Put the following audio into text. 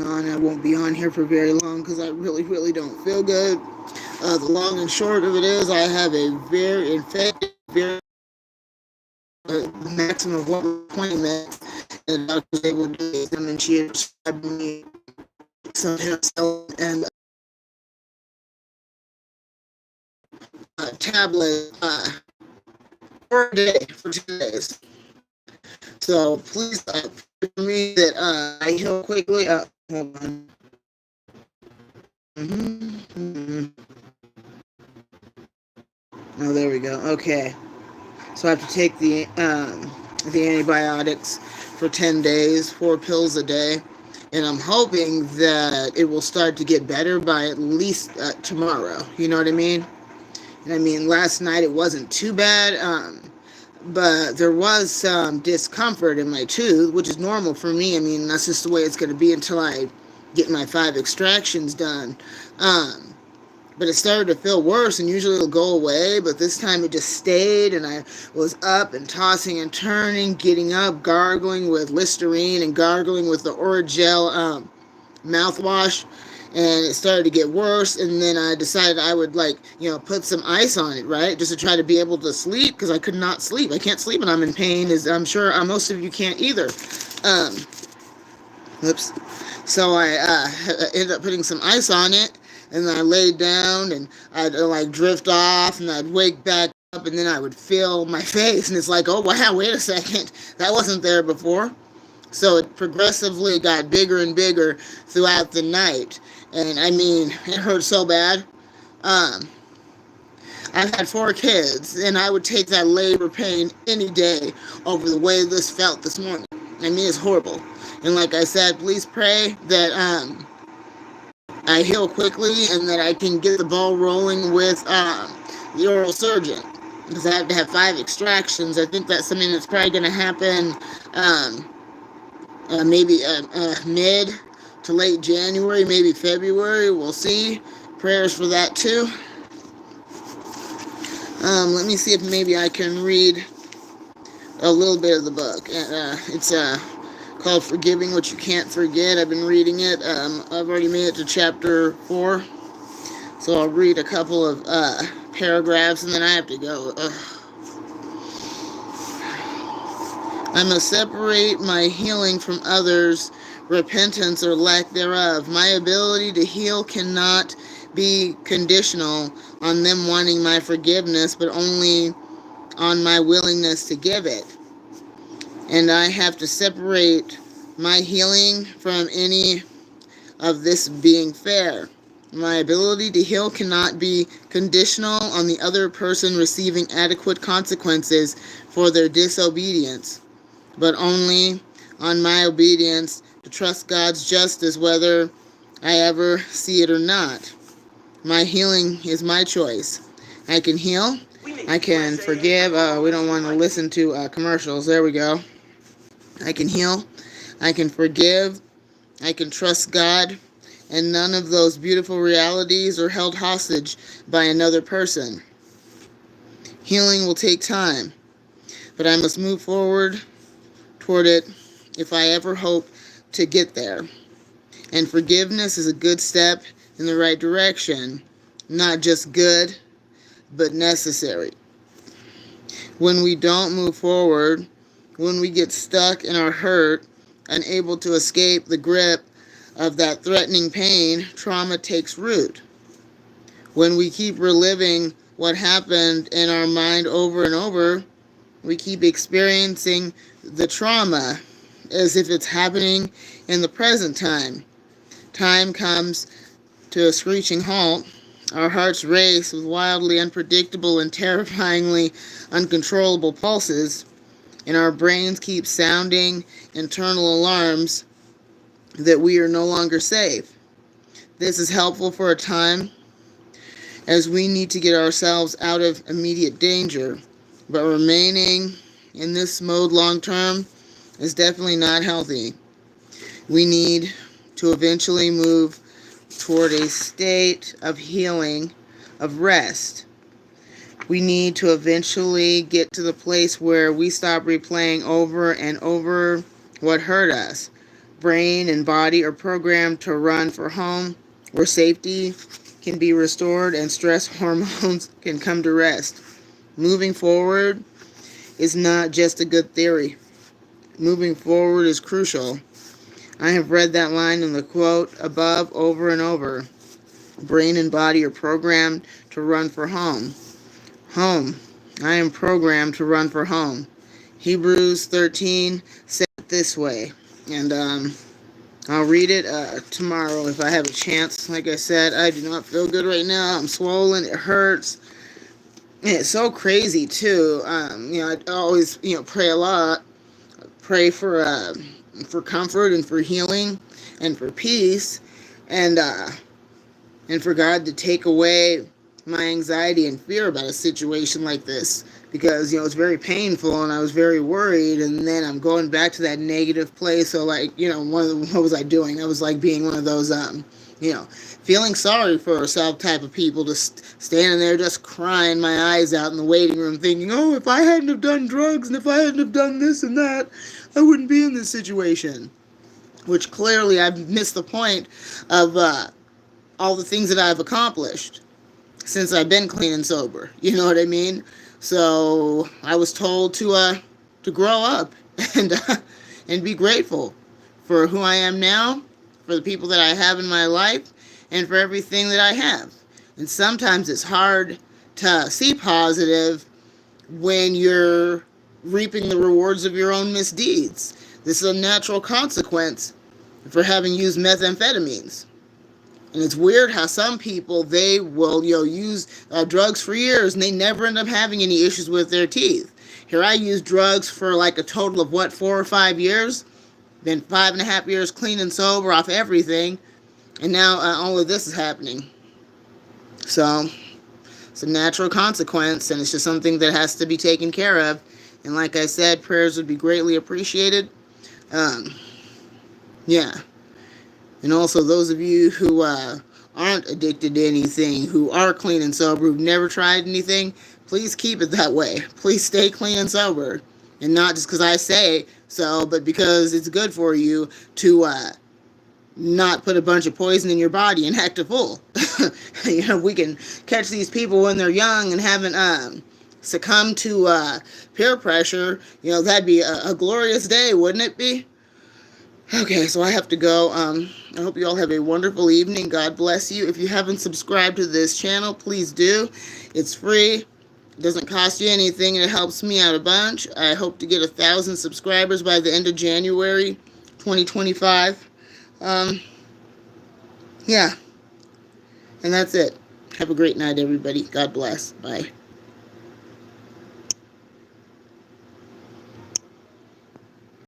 on. I won't be on here for very long because I really don't feel good. The long and short of it is, I have a very infected, very the maximum of 120 minutes, and the doctor was able to do the exam, and she had prescribed me some penicillin and tablet per day for 2 days. So please pray for me that I heal quickly. Hold on. Mm-hmm. Oh, there we go. Okay. So I have to take the antibiotics for 10 days, 4 pills a day, and I'm hoping that it will start to get better by at least tomorrow. You know what I mean? And I mean, last night it wasn't too bad, but there was some discomfort in my tooth, which is normal for me. I mean, that's just the way it's going to be until I get my 5 extractions done. Um, but it started to feel worse, and usually it'll go away, but this time it just stayed, and I was up and tossing and turning, getting up, gargling with Listerine and gargling with the Orajel mouthwash, and it started to get worse, and then I decided I would, like, put some ice on it, right, just to try to be able to sleep, because I could not sleep. I can't sleep when I'm in pain, as I'm sure most of you can't either. um, Oops. So I ended up putting some ice on it, and then I laid down, and I'd like drift off, and I'd wake back up, and then I would feel my face, and it's like, oh wow, wait a second, that wasn't there before. So it progressively got bigger and bigger throughout the night, and I mean, it hurt so bad. Um, I've had 4 kids, and I would take that labor pain any day over the way this felt this morning. I mean, it's horrible. And like I said, please pray that I heal quickly and that I can get the ball rolling with the oral surgeon, because I have to have 5 extractions. I think that's something that's probably going to happen um, maybe mid to late January, maybe February. We'll see. Prayers for that too. Let me see if maybe I can read a little bit of the book. It's called Forgiving What You Can't Forget. I've been reading it. I've already made it to chapter 4. So I'll read a couple of paragraphs, and then I have to go. I must separate my healing from others' repentance or lack thereof. My ability to heal cannot be conditional on them wanting my forgiveness, but only on my willingness to give it. And I have to separate my healing from any of this being fair. My ability to heal cannot be conditional on the other person receiving adequate consequences for their disobedience, but only on my obedience to trust God's justice whether I ever see it or not. My healing is my choice. I can heal. I can forgive. We don't want to listen to commercials. There we go. I can heal. I can forgive. I can trust God. And none of those beautiful realities are held hostage by another person. Healing will take time, but I must move forward toward it if I ever hope to get there. And forgiveness is a good step in the right direction, not just good, but necessary. When we don't move forward, when we get stuck in our hurt, unable to escape the grip of that threatening pain, trauma takes root. When we keep reliving what happened in our mind over and over, we keep experiencing the trauma as if it's happening in the present time. Time comes to a screeching halt. Our hearts race with wildly unpredictable and terrifyingly uncontrollable pulses, and our brains keep sounding internal alarms that we are no longer safe. This is helpful for a time, as we need to get ourselves out of immediate danger, but remaining in this mode long term is definitely not healthy. We need to eventually move toward a state of healing, of rest. We need to eventually get to the place where we stop replaying over and over what hurt us, brain and body are programmed to run for home, where safety can be restored and stress hormones can come to rest. Moving forward is not just a good theory. Moving forward is crucial. I have read that line in the quote above over and over. Brain and body are programmed to run for home. Home. I am programmed to run for home. Hebrews 13 said it this way. And I'll read it tomorrow if I have a chance. Like I said, I do not feel good right now. I'm swollen. It hurts. And it's so crazy too. I always, pray a lot. Pray for comfort and for healing and for peace, and for God to take away my anxiety and fear about a situation like this, because it's very painful and I was very worried, and then I'm going back to that negative place. So what was I doing? I was like being one of those feeling sorry for herself type of people, just standing there just crying my eyes out in the waiting room thinking, oh, if I hadn't have done drugs and if I hadn't have done this and that, I wouldn't be in this situation. Which clearly I've missed the point of all the things that I've accomplished since I've been clean and sober. You know what I mean? So I was told to grow up and be grateful for who I am now, for the people that I have in my life, and for everything that I have. And sometimes it's hard to see positive when you're reaping the rewards of your own misdeeds. This is a natural consequence for having used methamphetamines. And it's weird how some people, they will use drugs for years and they never end up having any issues with their teeth. Here I used drugs for like a total of 4 or 5 years, then 5.5 years clean and sober off everything, and now all of this is happening. So it's a natural consequence, and it's just something that has to be taken care of. And like I said, prayers would be greatly appreciated. Yeah. And also those of you who aren't addicted to anything, who are clean and sober, who've never tried anything, please keep it that way. Please stay clean and sober. And not just because I say so, but because it's good for you to not put a bunch of poison in your body and act a fool. We can catch these people when they're young and haven't succumbed to peer pressure. That'd be a glorious day, wouldn't it be? Okay, so I have to go. I hope you all have a wonderful evening. God bless you. If you haven't subscribed to this channel, please do. It's free. It doesn't cost you anything, and it helps me out a bunch. I hope to get 1,000 subscribers by the end of January 2025. Yeah. And that's it. Have a great night, everybody. God bless. Bye.